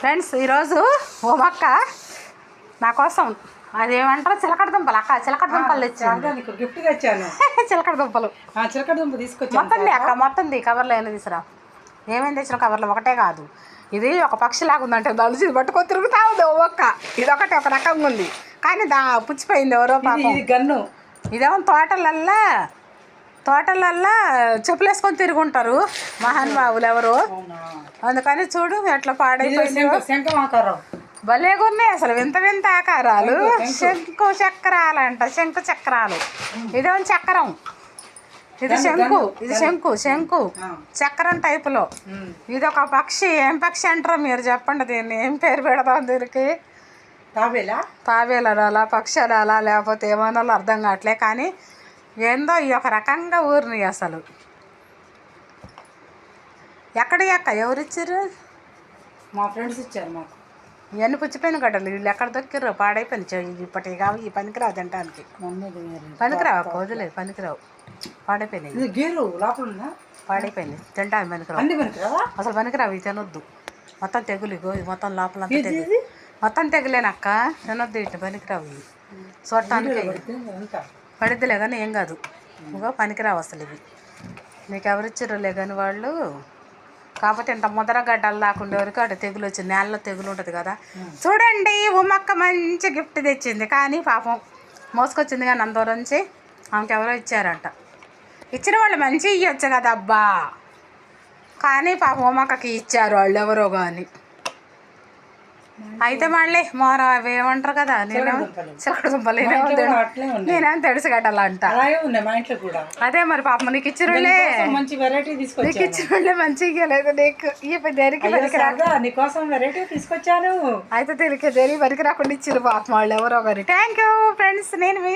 Friends ఈరోజు ఓ మొక్క నా కోసం అదేమంటారు చిలకడ దుంపలు అక్క చిలకడ దుంపలు తెచ్చాను గిఫ్ట్ తెచ్చాను. చిలకడ దుంపలు చిలకడ దుంప తీసుకొచ్చాను. మొత్తం అక్క మొత్తం కవర్లో ఏమైనా తీసురా ఏమేమి తెచ్చిన కవర్లో ఒకటే కాదు ఇది ఒక పక్షిలాగా ఉందంటే దాని ఇది పట్టుకొని తిరుగుతా ఉంది ఓ మొక్క ఇది ఒకటి ఒక రకంగా ఉంది కానీ పుచ్చిపోయింది ఎవరో పాపం గన్ను ఇదేమో తోటలల్లా చెప్పులు వేసుకొని తిరుగుంటారు మహానుభావులు ఎవరు అందుకని చూడు ఎట్లా పాడైపోయింది భలేగా ఉన్నాయి అసలు వింత వింత ఆకారాలు శంకు చక్రాలంట శంకు చక్రాలు ఇదేమో చక్రం ఇది శంకు చక్రం టైపులో ఇది ఒక పక్షి ఏం పక్షి అంటారో మీరు చెప్పండి దీన్ని ఏం పేరు పెడదాం దీనికి తాబేలనాలా పక్షి అనాలా లేకపోతే ఏమన్నా అర్థం కావట్లే కానీ ఏందో ఈ ఒక రకంగా ఊరినాయి అసలు ఎక్క ఎవరిచ్చారు మా ఫ్రెండ్స్ ఇచ్చారు మాకు ఇవన్నీ పుచ్చిపోయిన గడ్డలు వీళ్ళు ఎక్కడ దొక్కిర్రు పాడైపోయినాయి ఇప్పటికి కావు ఈ పనికిరావు తినడానికి పనికిరావు వదిలేదు పనికిరావు పాడైపోయినాయి గీరు లోపల పాడైపోయినాయి తింటాను పనికిరావు అసలు పనికిరావు ఇవి తినొద్దు మొత్తం తెగులు ఇగో మొత్తం లోపల తెగులు మొత్తం తెగులేనక్క తినొద్దు ఇటు పనికిరావు ఇవి చూడటానికి పడిద్దిలే కానీ ఏం కాదు ఇగో పనికిరావు అసలు ఇవి మీకు ఎవరిచ్చారులే కానీ వాళ్ళు కాకపోతే ఇంత ముదర గడ్డలు లాకుండా వరకు అటు తెగులు వచ్చింది నేలలో తెగులు ఉంటుంది కదా చూడండి ఉమ్మక్క మంచి గిఫ్ట్ తెచ్చింది కానీ పాపం మోసుకొచ్చింది కానీ అంత దూరం నుంచి ఆమెకి ఎవరో ఇచ్చారంట ఇచ్చిన వాళ్ళు మంచి ఇవ్వచ్చు కదా అబ్బా కానీ పాపం ఉమ్మక్కకి ఇచ్చారు వాళ్ళు ఎవరో కానీ అయితే మళ్ళీ మోర అవి ఏమంటారు కదా చిలకడ దుంపలు నేనేం తెలుసు గడ్డలా అంట అదే మరి పాపం నీకు ఇచ్చినోళ్ళే నీకు ఇచ్చినోళ్ళే మంచిగా లేదు నీకు ఈ దేనికి తీసుకొచ్చాను అయితే తెలియక దేనికి పనికి రాకుండా ఇచ్చారు పాపం వాళ్ళు ఎవరో కానీ థ్యాంక్ యూ ఫ్రెండ్స్ నేను మీ